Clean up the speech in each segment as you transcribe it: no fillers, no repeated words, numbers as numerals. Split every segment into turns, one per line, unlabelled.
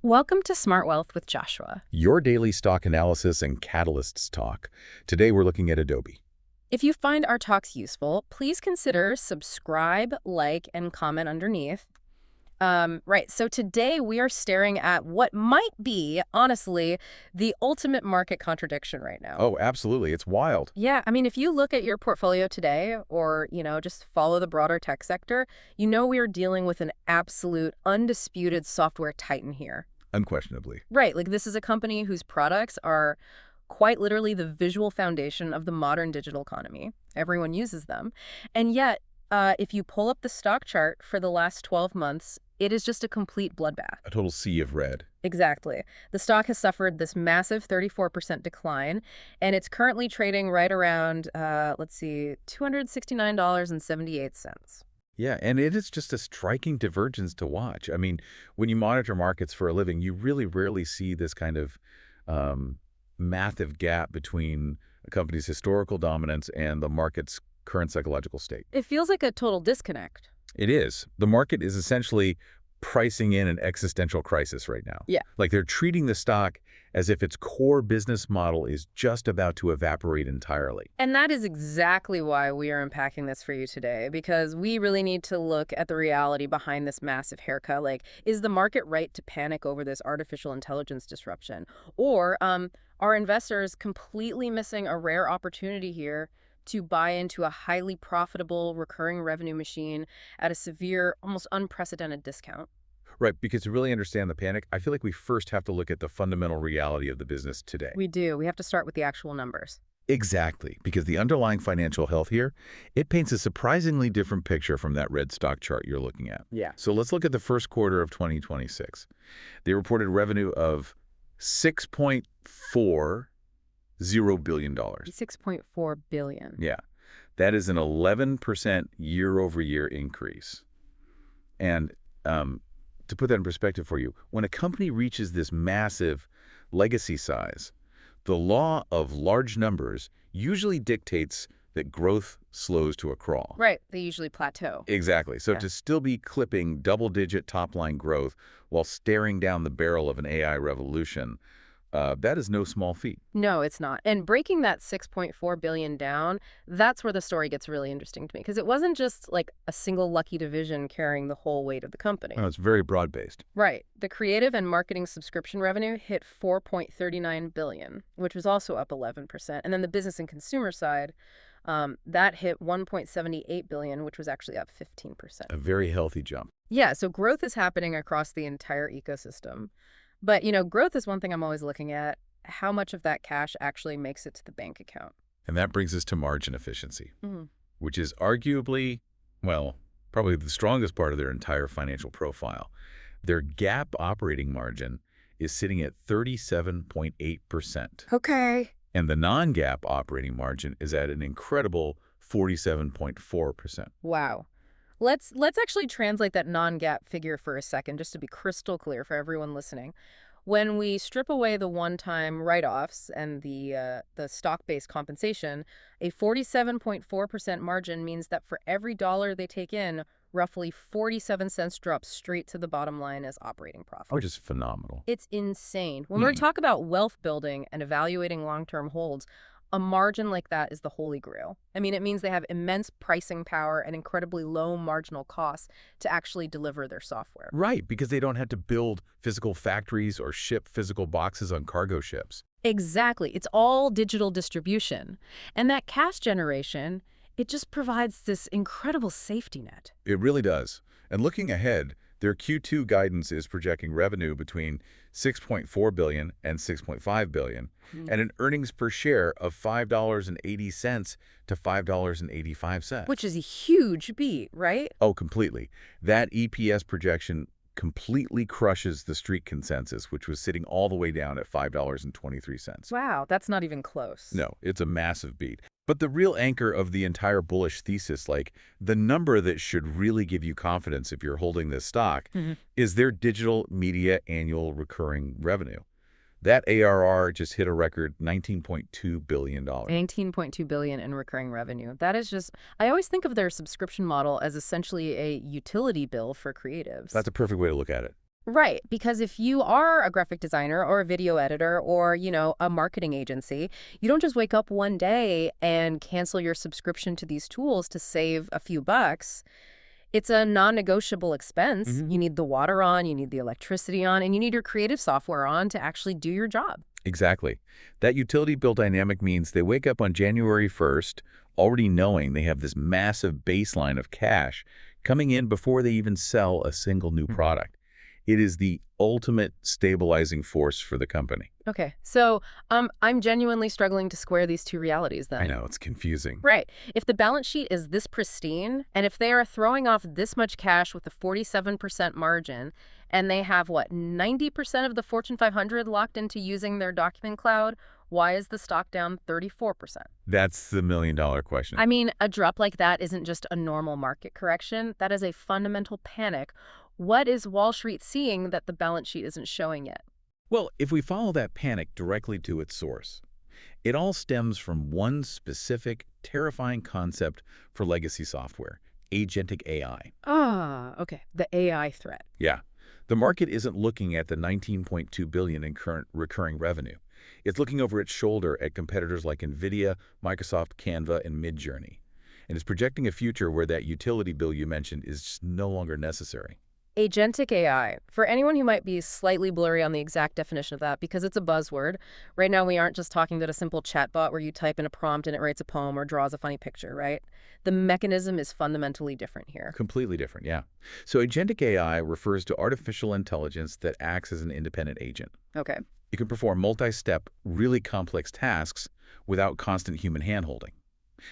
Welcome to Smart Wealth with Joshua.
Your daily stock analysis and catalysts talk. Today we're looking at Adobe.
If you find our talks useful, please consider subscribe, like, and comment underneath. So today we are staring at what might be, honestly, the ultimate market contradiction right now.
Oh, absolutely. It's wild.
Yeah, I mean, if you look at your portfolio today or, just follow the broader tech sector, we are dealing with an absolute, undisputed software titan here.
Unquestionably.
Right, like this is a company whose products are quite literally the visual foundation of the modern digital economy. Everyone uses them. And yet, if you pull up the stock chart for the last 12 months, it is just a complete bloodbath.
A total sea of red.
Exactly. The stock has suffered this massive 34% decline, and it's currently trading right around, $269.78.
Yeah, and it is just a striking divergence to watch. I mean, when you monitor markets for a living, you really rarely see this kind of massive gap between a company's historical dominance and the market's current psychological state.
It feels like a total disconnect.
It is. The market is essentially pricing in an existential crisis right now.
Yeah.
Like they're treating the stock as if its core business model is just about to evaporate entirely.
And that is exactly why we are unpacking this for you today, because we really need to look at the reality behind this massive haircut. Like, is the market right to panic over this artificial intelligence disruption? Or are investors completely missing a rare opportunity here to buy into a highly profitable recurring revenue machine at a severe, almost unprecedented discount?
Right, because to really understand the panic, I feel like we first have to look at the fundamental reality of the business today.
We do. We have to start with the actual numbers.
Exactly, because the underlying financial health here, it paints a surprisingly different picture from that red stock chart you're looking at.
Yeah.
So let's look at the first quarter of 2026. They reported revenue of $6.40 billion.
$6.4 billion.
Yeah, that is an 11% year-over-year increase. And to put that in perspective for you, when a company reaches this massive legacy size, the law of large numbers usually dictates that growth slows to a crawl.
Right. They usually plateau.
Exactly. So
Yeah.
to still be clipping double-digit top-line growth while staring down the barrel of an AI revolution, that is no small feat.
No, it's not. And breaking that $6.4 billion down, that's where the story gets really interesting to me, because it wasn't just like a single lucky division carrying the whole weight of the company.
Oh, it's very broad-based.
Right. The creative and marketing subscription revenue hit $4.39 billion, which was also up 11%. And then the business and consumer side, that hit $1.78 billion, which was actually up 15%.
A very healthy jump.
Yeah, so growth is happening across the entire ecosystem. But, growth is one thing I'm always looking at. How much of that cash actually makes it to the bank account?
And that brings us to margin efficiency,
Mm-hmm.
which is arguably, well, probably the strongest part of their entire financial profile. Their GAAP operating margin is sitting at 37.8%.
Okay.
And the non-GAAP operating margin is at an incredible 47.4%.
Wow. Let's actually translate that non-GAAP figure for a second, just to be crystal clear for everyone listening. When we strip away the one-time write-offs and the stock-based compensation, a 47.4% margin means that for every dollar they take in, roughly 47 cents drops straight to the bottom line as operating profit.
Which is phenomenal.
It's insane. When we talk about wealth building and evaluating long-term holds, a margin like that is the holy grail. I mean, it means they have immense pricing power and incredibly low marginal costs to actually deliver their software.
Right, because they don't have to build physical factories or ship physical boxes on cargo ships.
Exactly. It's all digital distribution. And that cash generation, it just provides this incredible safety net.
It really does. And looking ahead, their Q2 guidance is projecting revenue between $6.4 billion and $6.5 billion, and an earnings per share of $5.80 to $5.85.
Which is a huge beat, right?
Oh, completely. That EPS projection completely crushes the Street consensus, which was sitting all the way down at $5.23.
Wow, that's not even close.
No, it's a massive beat. But the real anchor of the entire bullish thesis, like the number that should really give you confidence if you're holding this stock, is their digital media annual recurring revenue. That ARR just hit a record $19.2 billion.
$19.2 billion in recurring revenue. That is just, I always think of their subscription model as essentially a utility bill for creatives.
That's a perfect way to look at it.
Right, because if you are a graphic designer or a video editor or, a marketing agency, you don't just wake up one day and cancel your subscription to these tools to save a few bucks. It's a non-negotiable expense.
Hmm.
You need the water on, you need the electricity on, and you need your creative software on to actually do your job.
Exactly. That utility bill dynamic means they wake up on January 1st already knowing they have this massive baseline of cash coming in before they even sell a single new product. It is the ultimate stabilizing force for the company.
Okay, so I'm genuinely struggling to square these two realities
I
then.
know, it's confusing.
Right. If the balance sheet is this pristine, and if they are throwing off this much cash with a 47% margin, and they have, 90% of the Fortune 500 locked into using their document cloud, why is the stock down 34%?
That's the million-dollar question.
I mean, a drop like that isn't just a normal market correction. That is a fundamental panic. What is Wall Street seeing that the balance sheet isn't showing yet?
Well, if we follow that panic directly to its source, it all stems from one specific, terrifying concept for legacy software, agentic AI.
Ah, okay. The AI threat.
Yeah, the market isn't looking at the 19.2 billion in current recurring revenue. It's looking over its shoulder at competitors like Nvidia, Microsoft, Canva, and Midjourney. And it's projecting a future where that utility bill you mentioned is just no longer necessary.
Agentic AI. For anyone who might be slightly blurry on the exact definition of that, because it's a buzzword, right now we aren't just talking about a simple chatbot where you type in a prompt and it writes a poem or draws a funny picture, right? The mechanism is fundamentally different here.
Completely different, yeah. So agentic AI refers to artificial intelligence that acts as an independent agent.
Okay.
It can perform multi-step, really complex tasks without constant human handholding.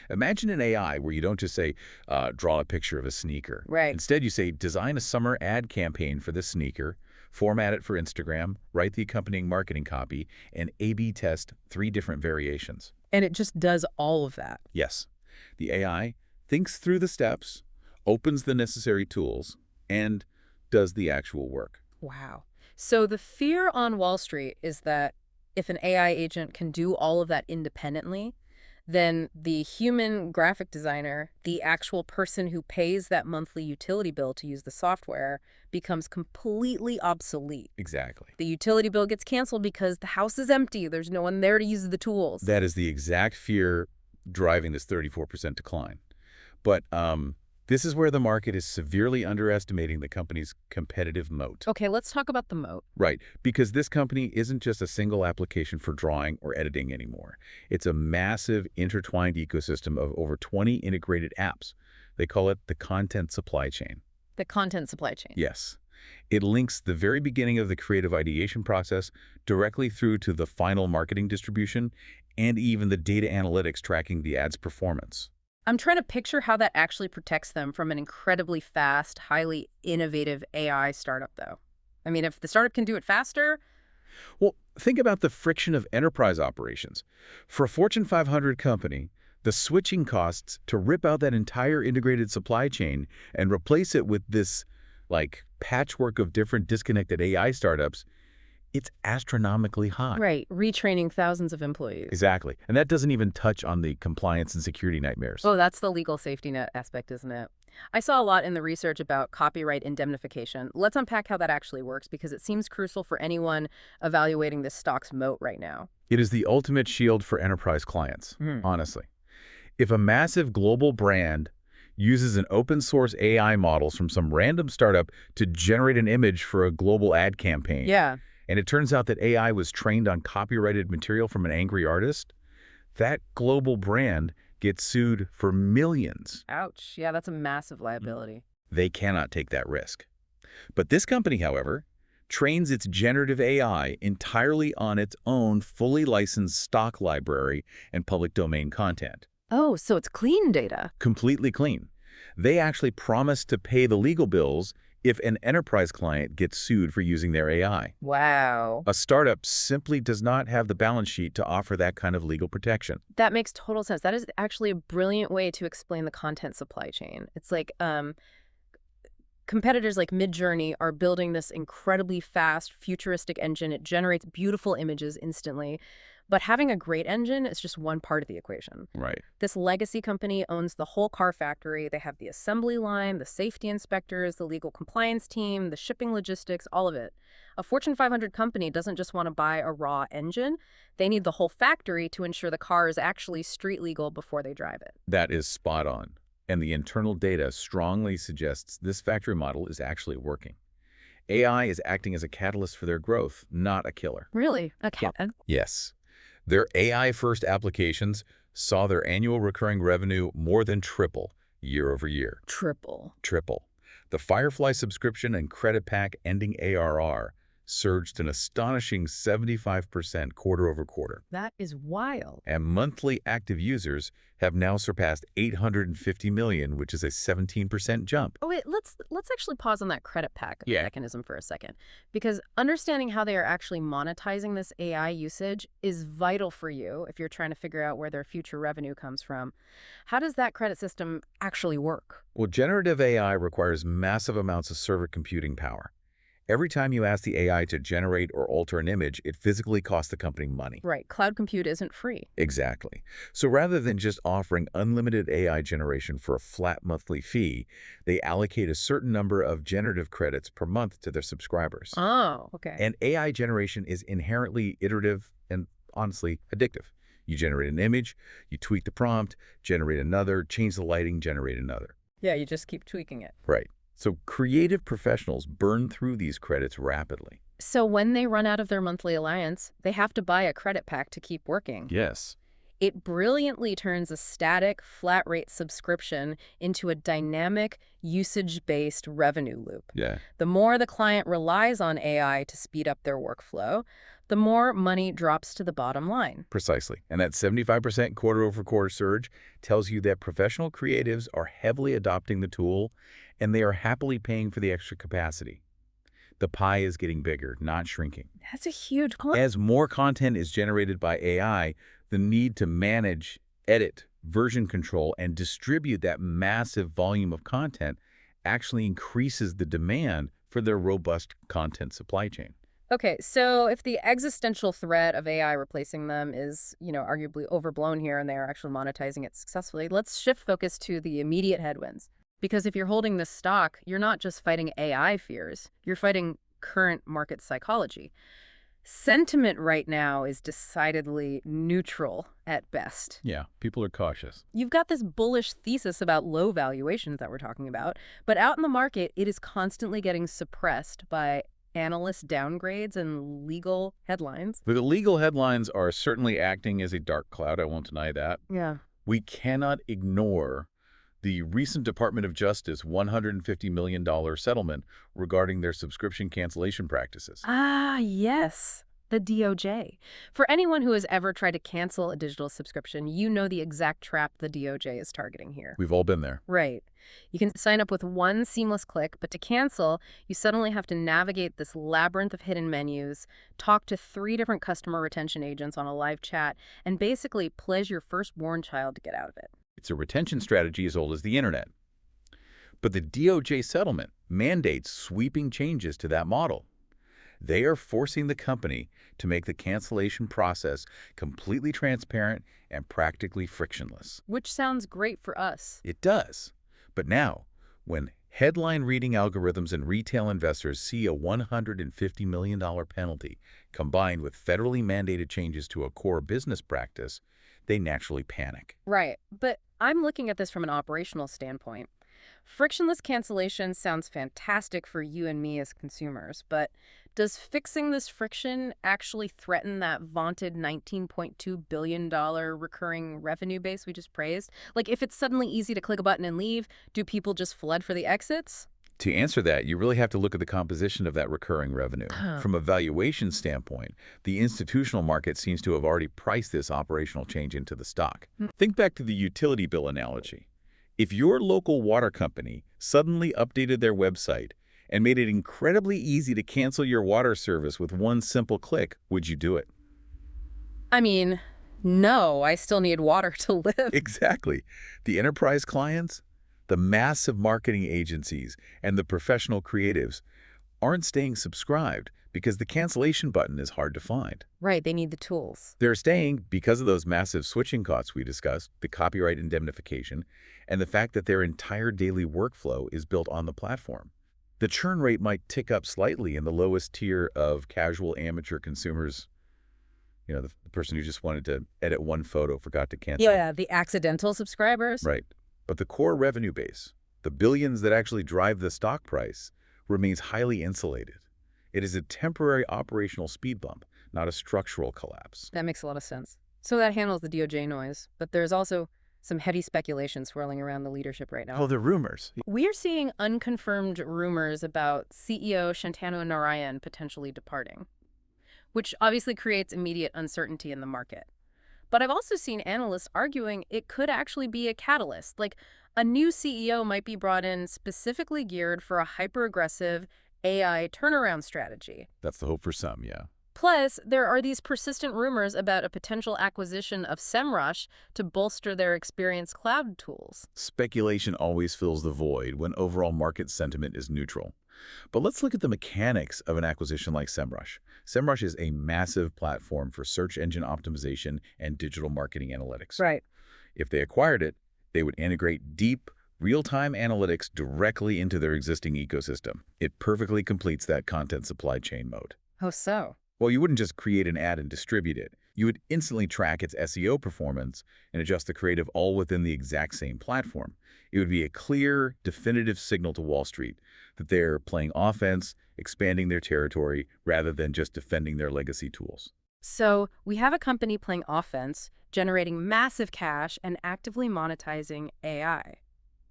Imagine an AI where you don't just say, draw a picture of a sneaker.
Right.
Instead, you say, design a summer ad campaign for this sneaker, format it for Instagram, write the accompanying marketing copy, and A/B test 3 different variations.
And it just does all of that.
Yes, the AI thinks through the steps, opens the necessary tools, and does the actual work.
Wow. So the fear on Wall Street is that if an AI agent can do all of that independently, then the human graphic designer, the actual person who pays that monthly utility bill to use the software, becomes completely obsolete.
Exactly.
The utility bill gets canceled because the house is empty. There's no one there to use the tools.
That is the exact fear driving this 34% decline. But this is where the market is severely underestimating the company's competitive moat.
Okay, let's talk about the moat.
Right, because this company isn't just a single application for drawing or editing anymore. It's a massive intertwined ecosystem of over 20 integrated apps. They call it the content supply chain.
The content supply chain.
Yes. It links the very beginning of the creative ideation process directly through to the final marketing distribution and even the data analytics tracking the ad's performance.
I'm trying to picture how that actually protects them from an incredibly fast, highly innovative AI startup, though. I mean, if the startup can do it faster.
Well, think about the friction of enterprise operations. For a Fortune 500 company, the switching costs to rip out that entire integrated supply chain and replace it with this, patchwork of different disconnected AI startups, it's astronomically high.
Right, retraining thousands of employees.
Exactly. And that doesn't even touch on the compliance and security nightmares.
Oh, that's the legal safety net aspect, isn't it? I saw a lot in the research about copyright indemnification. Let's unpack how that actually works because it seems crucial for anyone evaluating this stock's moat right now.
It is the ultimate shield for enterprise clients, honestly. If a massive global brand uses an open source AI models from some random startup to generate an image for a global ad campaign,
Yeah.
and it turns out that AI was trained on copyrighted material from an angry artist, that global brand gets sued for millions.
Ouch. Yeah, that's a massive liability.
They cannot take that risk. But this company, however, trains its generative AI entirely on its own fully licensed stock library and public domain content.
Oh, so it's clean data.
Completely clean. They actually promise to pay the legal bills if an enterprise client gets sued for using their AI.
Wow.
A startup simply does not have the balance sheet to offer that kind of legal protection.
That makes total sense. That is actually a brilliant way to explain the content supply chain. It's like competitors like Midjourney are building this incredibly fast, futuristic engine. It generates beautiful images instantly. But having a great engine is just one part of the equation.
Right.
This legacy company owns the whole car factory. They have the assembly line, the safety inspectors, the legal compliance team, the shipping logistics, all of it. A Fortune 500 company doesn't just want to buy a raw engine. They need the whole factory to ensure the car is actually street legal before they drive it.
That is spot on. And the internal data strongly suggests this factory model is actually working. AI is acting as a catalyst for their growth, not a killer.
Really? Okay.
Yes. Their AI-first applications saw their annual recurring revenue more than triple year over year.
Triple.
Triple. The Firefly subscription and credit pack ending ARR surged an astonishing 75% quarter over quarter.
That is wild.
And monthly active users have now surpassed 850 million, which is a 17% jump.
Oh, wait, let's actually pause on that credit pack
Yeah.
mechanism for a second. Because understanding how they are actually monetizing this AI usage is vital for you if you're trying to figure out where their future revenue comes from. How does that credit system actually work?
Well, generative AI requires massive amounts of server computing power. Every time you ask the AI to generate or alter an image, it physically costs the company money.
Right, cloud compute isn't free.
Exactly. So rather than just offering unlimited AI generation for a flat monthly fee, they allocate a certain number of generative credits per month to their subscribers.
Oh, okay.
And AI generation is inherently iterative and honestly addictive. You generate an image, you tweak the prompt, generate another, change the lighting, generate another.
Yeah, you just keep tweaking it.
Right. So creative professionals burn through these credits rapidly.
So when they run out of their monthly allowance, they have to buy a credit pack to keep working.
Yes.
It brilliantly turns a static, flat-rate subscription into a dynamic, usage-based revenue loop.
Yeah.
The more the client relies on AI to speed up their workflow, the more money drops to the bottom line.
Precisely. And that 75% quarter-over-quarter surge tells you that professional creatives are heavily adopting the tool, and they are happily paying for the extra capacity. The pie is getting bigger, not shrinking.
That's a huge claim.
As more content is generated by AI, the need to manage, edit, version control, and distribute that massive volume of content actually increases the demand for their robust content supply chain.
Okay, so if the existential threat of AI replacing them is, arguably overblown here and they are actually monetizing it successfully, let's shift focus to the immediate headwinds. Because if you're holding this stock, you're not just fighting AI fears, you're fighting current market psychology. Sentiment right now is decidedly neutral at best.
Yeah, people are cautious.
You've got this bullish thesis about low valuations that we're talking about, but out in the market, it is constantly getting suppressed by analyst downgrades and legal headlines.
The legal headlines are certainly acting as a dark cloud, I won't deny that.
Yeah.
We cannot ignore the recent Department of Justice $150 million settlement regarding their subscription cancellation practices.
Ah, yes. The DOJ. For anyone who has ever tried to cancel a digital subscription, you know the exact trap the DOJ is targeting here.
We've all been there.
Right. You can sign up with one seamless click, but to cancel, you suddenly have to navigate this labyrinth of hidden menus, talk to 3 different customer retention agents on a live chat, and basically pledge your firstborn child to get out of it.
It's a retention strategy as old as the internet. But the DOJ settlement mandates sweeping changes to that model. They are forcing the company to make the cancellation process completely transparent and practically frictionless.
Which sounds great for us.
It does. But now, when headline reading algorithms and retail investors see a $150 million penalty combined with federally mandated changes to a core business practice, they naturally panic.
Right. But I'm looking at this from an operational standpoint. Frictionless cancellation sounds fantastic for you and me as consumers, but does fixing this friction actually threaten that vaunted $19.2 billion recurring revenue base we just praised? Like, if it's suddenly easy to click a button and leave, do people just flood for the exits?
To answer that, you really have to look at the composition of that recurring revenue. From a valuation standpoint, the institutional market seems to have already priced this operational change into the stock. Think back to the utility bill analogy. If your local water company suddenly updated their website and made it incredibly easy to cancel your water service with one simple click, would you do it?
I mean, no, I still need water to live.
Exactly. The enterprise clients, the massive marketing agencies, and the professional creatives aren't staying subscribed because the cancellation button is hard to find.
Right, they need the tools.
They're staying because of those massive switching costs we discussed, the copyright indemnification, and the fact that their entire daily workflow is built on the platform. The churn rate might tick up slightly in the lowest tier of casual amateur consumers. The person who just wanted to edit one photo, forgot to cancel.
Yeah, the accidental subscribers.
Right. But the core revenue base, the billions that actually drive the stock price, remains highly insulated. It is a temporary operational speed bump, not a structural collapse.
That makes a lot of sense. So that handles the DOJ noise, but there's also some heady speculation swirling around the leadership right now.
Oh, the rumors.
We're seeing unconfirmed rumors about CEO Shantanu Narayan potentially departing, which obviously creates immediate uncertainty in the market. But I've also seen analysts arguing it could actually be a catalyst, like a new CEO might be brought in specifically geared for a hyper-aggressive AI turnaround strategy.
That's the hope for some, yeah.
Plus, there are these persistent rumors about a potential acquisition of SEMrush to bolster their experienced cloud tools.
Speculation always fills the void when overall market sentiment is neutral. But let's look at the mechanics of an acquisition like SEMrush. SEMrush is a massive platform for search engine optimization and digital marketing analytics.
Right.
If they acquired it, they would integrate deep, real-time analytics directly into their existing ecosystem. It perfectly completes that content supply chain mode.
Oh, so?
Well, you wouldn't just create an ad and distribute it. You would instantly track its SEO performance and adjust the creative all within the exact same platform. It would be a clear, definitive signal to Wall Street that they're playing offense, expanding their territory, rather than just defending their legacy tools.
So we have a company playing offense, generating massive cash, and actively monetizing AI.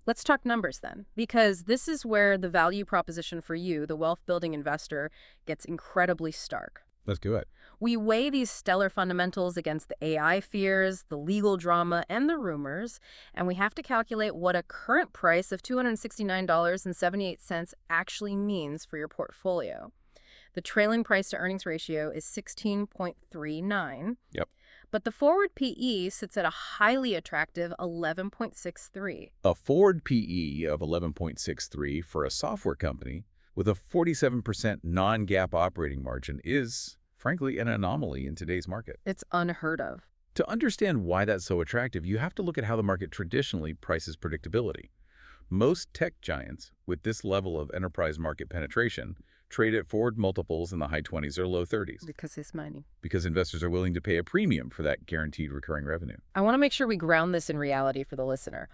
Let's talk numbers then, because this is where the value proposition for you, the wealth-building investor, gets incredibly stark.
Let's do it.
We weigh these stellar fundamentals against the AI fears, the legal drama, and the rumors, and we have to calculate what a current price of $269.78 actually means for your portfolio. The trailing price-to-earnings ratio is 16.39.
Yep.
But the forward PE sits at a highly attractive 11.63.
A forward PE of 11.63 for a software company with a 47% non-GAAP operating margin is, frankly, an anomaly in today's market.
It's unheard of.
To understand why that's so attractive, you have to look at how the market traditionally prices predictability. Most tech giants with this level of enterprise market penetration trade at forward multiples in the high 20s or low 30s.
Because it's money.
Because investors are willing to pay a premium for that guaranteed recurring revenue.
I want to make sure we ground this in reality for the listener.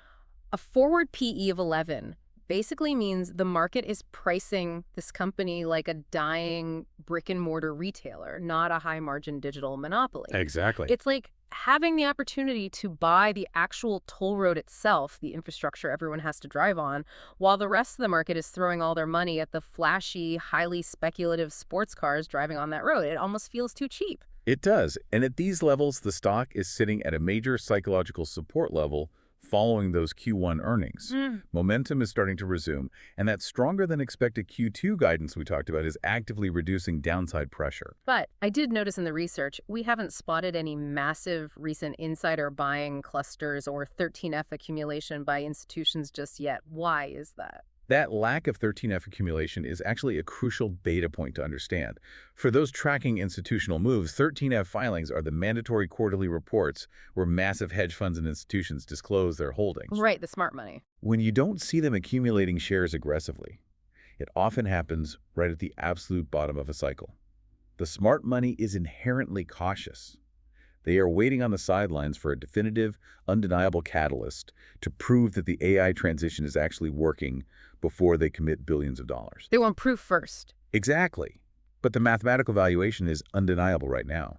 A forward PE of 11 basically means the market is pricing this company like a dying brick-and-mortar retailer, not a high-margin digital monopoly.
Exactly.
It's like having the opportunity to buy the actual toll road itself, the infrastructure everyone has to drive on, while the rest of the market is throwing all their money at the flashy, highly speculative sports cars driving on that road. It almost feels too cheap.
It does. And at these levels, the stock is sitting at a major psychological support level following those Q1 earnings. Momentum is starting to resume, and that stronger than expected Q2 guidance we talked about is actively reducing downside pressure.
But I did notice in the research, we haven't spotted any massive recent insider buying clusters or 13F accumulation by institutions just yet. Why is that?
That lack of 13F accumulation is actually a crucial data point to understand. For those tracking institutional moves, 13F filings are the mandatory quarterly reports where massive hedge funds and institutions disclose their holdings.
Right, the smart money.
When you don't see them accumulating shares aggressively, it often happens right at the absolute bottom of a cycle. The smart money is inherently cautious. They are waiting on the sidelines for a definitive, undeniable catalyst to prove that the AI transition is actually working before they commit billions of dollars.
They want proof first.
Exactly. But the mathematical valuation is undeniable right now.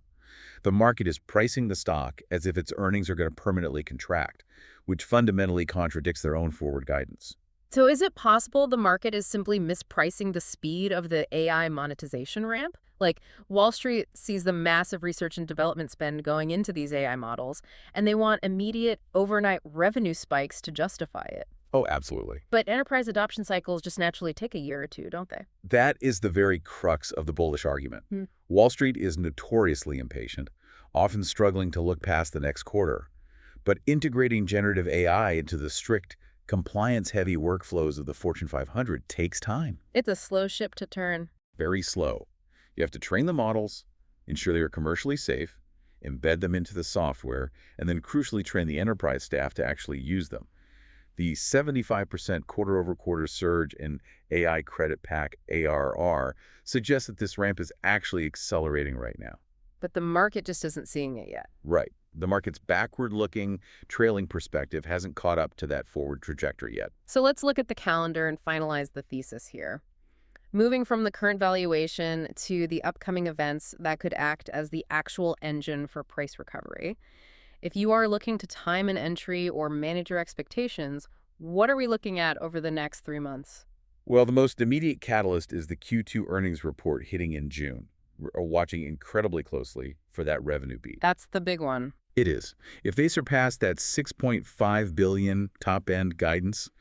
The market is pricing the stock as if its earnings are going to permanently contract, which fundamentally contradicts their own forward guidance.
So is it possible the market is simply mispricing the speed of the AI monetization ramp? Like, Wall Street sees the massive research and development spend going into these AI models, and they want immediate, overnight revenue spikes to justify it.
Oh, absolutely.
But enterprise adoption cycles just naturally take a year or two, don't they?
That is the very crux of the bullish argument. Wall Street is notoriously impatient, often struggling to look past the next quarter. But integrating generative AI into the strict, compliance-heavy workflows of the Fortune 500 takes time.
It's a slow ship to turn.
Very slow. You have to train the models, ensure they are commercially safe, embed them into the software, and then crucially train the enterprise staff to actually use them. The 75% quarter-over-quarter surge in AI credit pack ARR suggests that this ramp is actually accelerating right now.
But the market just isn't seeing it yet.
Right. The market's backward-looking, trailing perspective hasn't caught up to that forward trajectory yet.
So let's look at the calendar and finalize the thesis here. Moving from the current valuation to the upcoming events that could act as the actual engine for price recovery. If you are looking to time an entry or manage your expectations, what are we looking at over the next 3 months?
Well, the most immediate catalyst is the Q2 earnings report hitting in June. We're watching incredibly closely for that revenue beat.
That's the big one.
It is. If they surpass that $6.5 billion top-end guidance,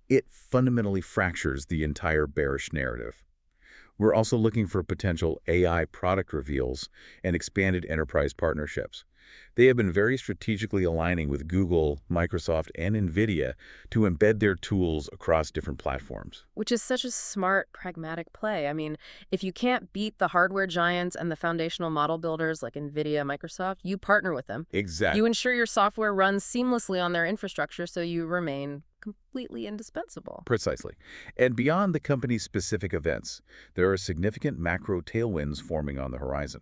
it fundamentally fractures the entire bearish narrative. We're also looking for potential AI product reveals and expanded enterprise partnerships. They have been very strategically aligning with Google, Microsoft, and Nvidia to embed their tools across different platforms.
Which is such a smart, pragmatic play. I mean, if you can't beat the hardware giants and the foundational model builders like Nvidia, Microsoft, you partner with them.
Exactly.
You ensure your software runs seamlessly on their infrastructure so you remain completely indispensable.
Precisely. And beyond the company's specific events, there are significant macro tailwinds forming on the horizon.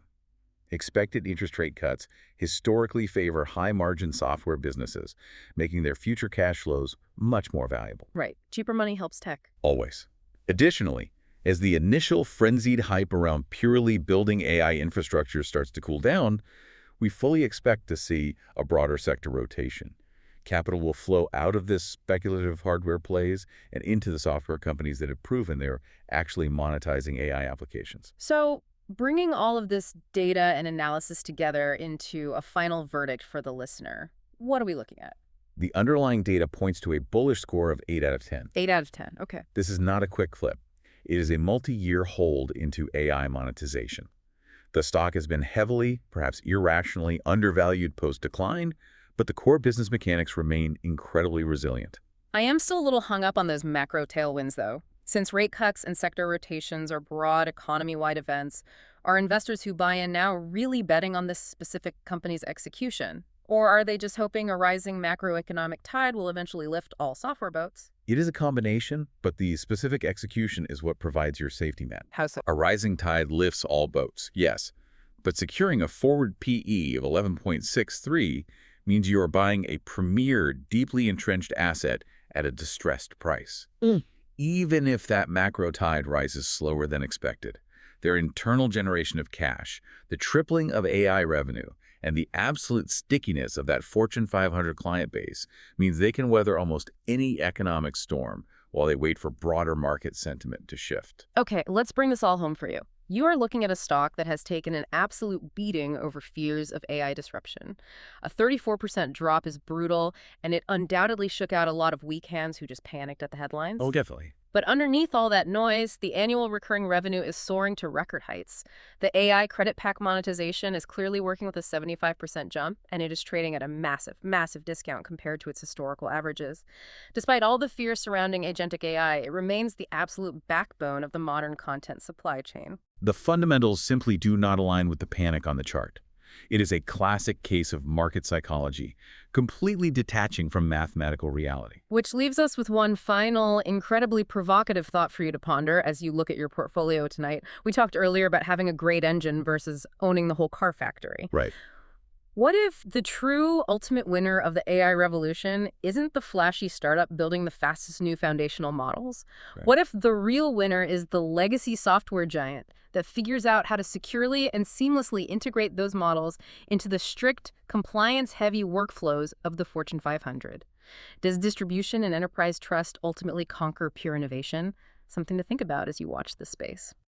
Expected interest rate cuts historically favor high-margin software businesses, making their future cash flows much more valuable.
Right. Cheaper money helps tech.
Always. Additionally, as the initial frenzied hype around purely building AI infrastructure starts to cool down, we fully expect to see a broader sector rotation. Capital will flow out of this speculative hardware plays and into the software companies that have proven they're actually monetizing AI applications.
So, bringing all of this data and analysis together into a final verdict for the listener, what are we looking at?
The underlying data points to a bullish score of 8 out of 10.
8 out of 10. Okay.
This is not a quick flip. It is a multi-year hold into AI monetization. The stock has been heavily, perhaps irrationally, undervalued post-decline, but the core business mechanics remain incredibly resilient.
I am still a little hung up on those macro tailwinds, though. Since rate cuts and sector rotations are broad economy-wide events, are investors who buy in now really betting on this specific company's execution? Or are they just hoping a rising macroeconomic tide will eventually lift all software boats?
It is a combination, but the specific execution is what provides your safety net.
How so?
A rising tide lifts all boats, yes, but securing a forward PE of 11.63 means you are buying a premier, deeply entrenched asset at a distressed price. Even if that macro tide rises slower than expected, their internal generation of cash, the tripling of AI revenue, and the absolute stickiness of that Fortune 500 client base means they can weather almost any economic storm while they wait for broader market sentiment to shift.
Okay, let's bring this all home for you. You are looking at a stock that has taken an absolute beating over fears of AI disruption. A 34% drop is brutal, and it undoubtedly shook out a lot of weak hands who just panicked at the headlines.
Oh, definitely.
But underneath all that noise, the annual recurring revenue is soaring to record heights. The AI credit pack monetization is clearly working with a 75% jump, and it is trading at a massive, massive discount compared to its historical averages. Despite all the fear surrounding agentic AI, it remains the absolute backbone of the modern content supply chain.
The fundamentals simply do not align with the panic on the chart. It is a classic case of market psychology, completely detaching from mathematical reality.
Which leaves us with one final, incredibly provocative thought for you to ponder as you look at your portfolio tonight. We talked earlier about having a great engine versus owning the whole car factory.
Right.
What if the true ultimate winner of the AI revolution isn't the flashy startup building the fastest new foundational models?
Right.
What if the real winner is the legacy software giant that figures out how to securely and seamlessly integrate those models into the strict, compliance-heavy workflows of the Fortune 500? Does distribution and enterprise trust ultimately conquer pure innovation? Something to think about as you watch this space.